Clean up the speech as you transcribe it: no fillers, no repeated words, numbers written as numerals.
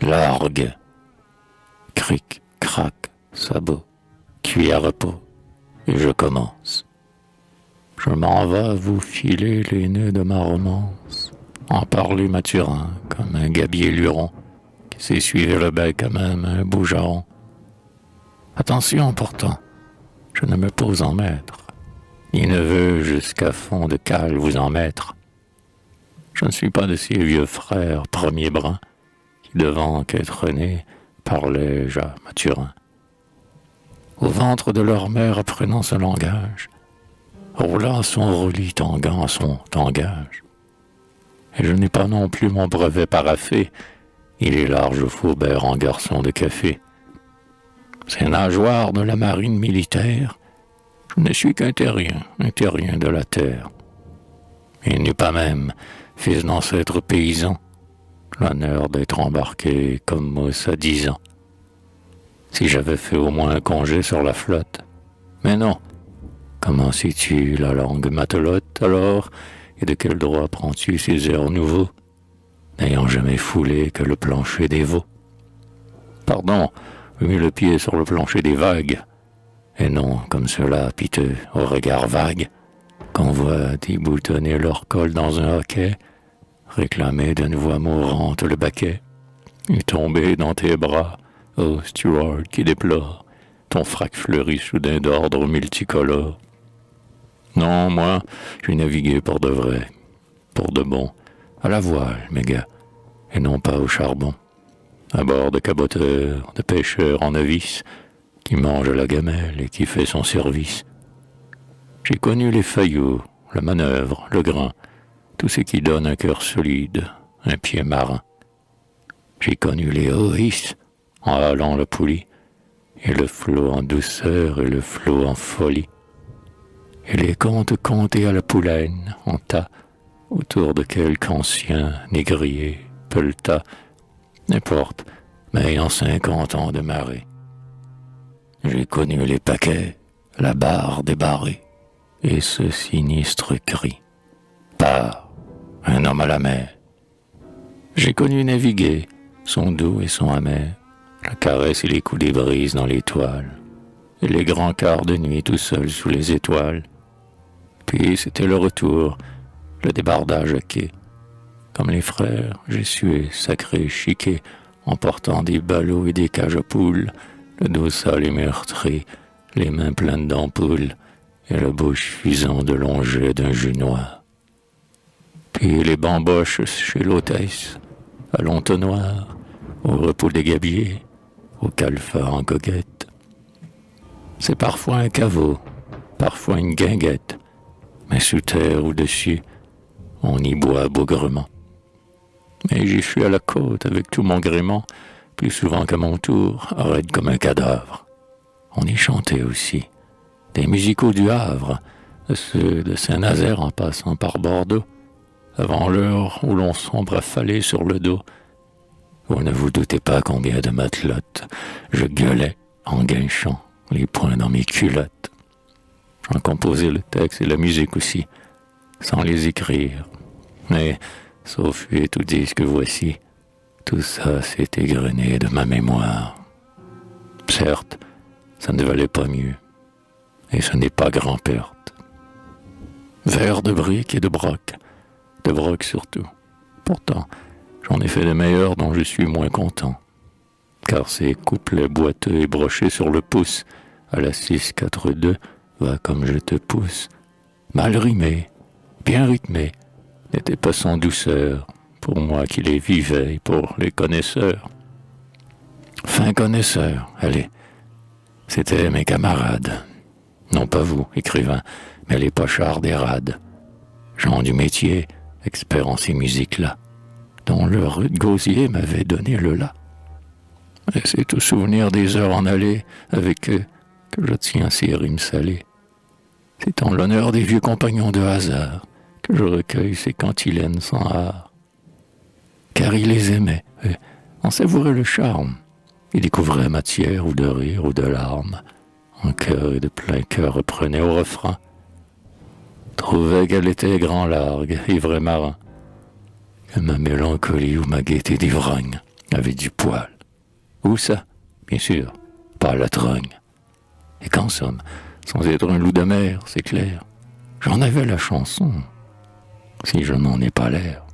largue. Cric, crac, sabot, cuillère à peau, et je commence. Je m'en vais vous filer les nœuds de ma romance, en parler Mathurin, comme un gabier luron, qui sait suivre le bec à même un bougeron. Attention pourtant, je ne me pose en maître, ni ne veux jusqu'à fond de cale vous en mettre. Je ne suis pas de ces vieux frères premiers brins, qui devant qu'être nés, parlaient à Mathurin. Au ventre de leur mère apprenant ce langage, roula son roulis tangant à son tangage. Et je n'ai pas non plus mon brevet paraffé, il est large Faubert en garçon de café. Ces nageoires de la marine militaire, je ne suis qu'un terrien de la terre. Il n'eut pas même, fils d'ancêtre paysan, l'honneur d'être embarqué comme mousse à 10 ans. Si j'avais fait au moins un congé sur la flotte. Mais non. Comment sais-tu la langue matelote alors, et de quel droit prends-tu ces airs nouveaux, n'ayant jamais foulé que le plancher des veaux? Pardon, j'ai mis le pied sur le plancher des vagues, et non comme ceux-là piteux au regard vague, qu'on voit déboutonner leur col dans un hoquet, réclamer d'une voix mourante le baquet, et tomber dans tes bras, ô steward qui déplore ton frac fleuri soudain d'ordre multicolore. Non, moi, j'ai navigué pour de vrai, pour de bon, à la voile, mes gars, et non pas au charbon, à bord de caboteurs, de pêcheurs en novice, qui mange la gamelle et qui fait son service. J'ai connu les faillots, la manœuvre, le grain, tout ce qui donne un cœur solide, un pied marin. J'ai connu les oris, en halant le poulie, et le flot en douceur et le flot en folie, et les contes contés à la poulaine, en tas, autour de quelque ancien négrier, pelletas, n'importe, mais ayant 50 ans de marée. J'ai connu les paquets, la barre débarrée, et ce sinistre cri. Pars, un homme à la mer. J'ai connu naviguer, son doux et son amer, la caresse et les coups des brises dans les toiles, et les grands quarts de nuit tout seul sous les étoiles. Puis c'était le retour, le débardage à quai. Comme les frères, j'ai sué, sacré, chiqué, en portant des ballots et des cages à poules, le dos sale et meurtri, les mains pleines d'ampoules, et la bouche fusant de longs jets d'un jus noir. Puis les bamboches chez l'hôtesse, à l'entonnoir, au repos des gabiers, au calfat en coquette. C'est parfois un caveau, parfois une guinguette, mais sous terre ou dessus, on y boit bougrement. Mais j'y suis à la côte avec tout mon gréement, plus souvent qu'à mon tour, raide comme un cadavre. On y chantait aussi, des musicaux du Havre, ceux de Saint-Nazaire en passant par Bordeaux, avant l'heure où l'on sombre affalé sur le dos. Vous ne vous doutez pas combien de matelotes je gueulais en guinchant, les poings dans mes culottes. J'en composais le texte et la musique aussi, sans les écrire. Mais, sauf et tout disque voici, tout ça s'est égrené de ma mémoire. Certes, ça ne valait pas mieux, et ce n'est pas grand perte. Vers de briques et de broc surtout. Pourtant, j'en ai fait de meilleurs dont je suis moins content, car ces couplets boiteux et brochés sur le pouce, à la 6-4-2, va comme je te pousse, mal rimé, bien rythmé, n'était pas sans douceur, pour moi qui les vivais et pour les connaisseurs. Fin connaisseurs, allez, c'étaient mes camarades, non pas vous, écrivains, mais les pochards des rades, gens du métier, experts en ces musiques-là, dont le rude gosier m'avait donné le là. Et c'est au souvenir des heures en allée avec eux que je tiens ces rimes salées. C'est en l'honneur des vieux compagnons de hasard que je recueille ces cantilènes sans art. Car il les aimait, et en savourait le charme. Il découvrait matière ou de rire ou de larmes. En cœur et de plein cœur reprenait au refrain. Trouvait qu'elle était grand largue, ivre et marin, que ma mélancolie ou ma gaieté d'ivrogne avait du poil. Où ça? Bien sûr, pas à la trogne. Et qu'en somme, sans être un loup de mer, c'est clair, j'en avais la chanson, si je n'en ai pas l'air.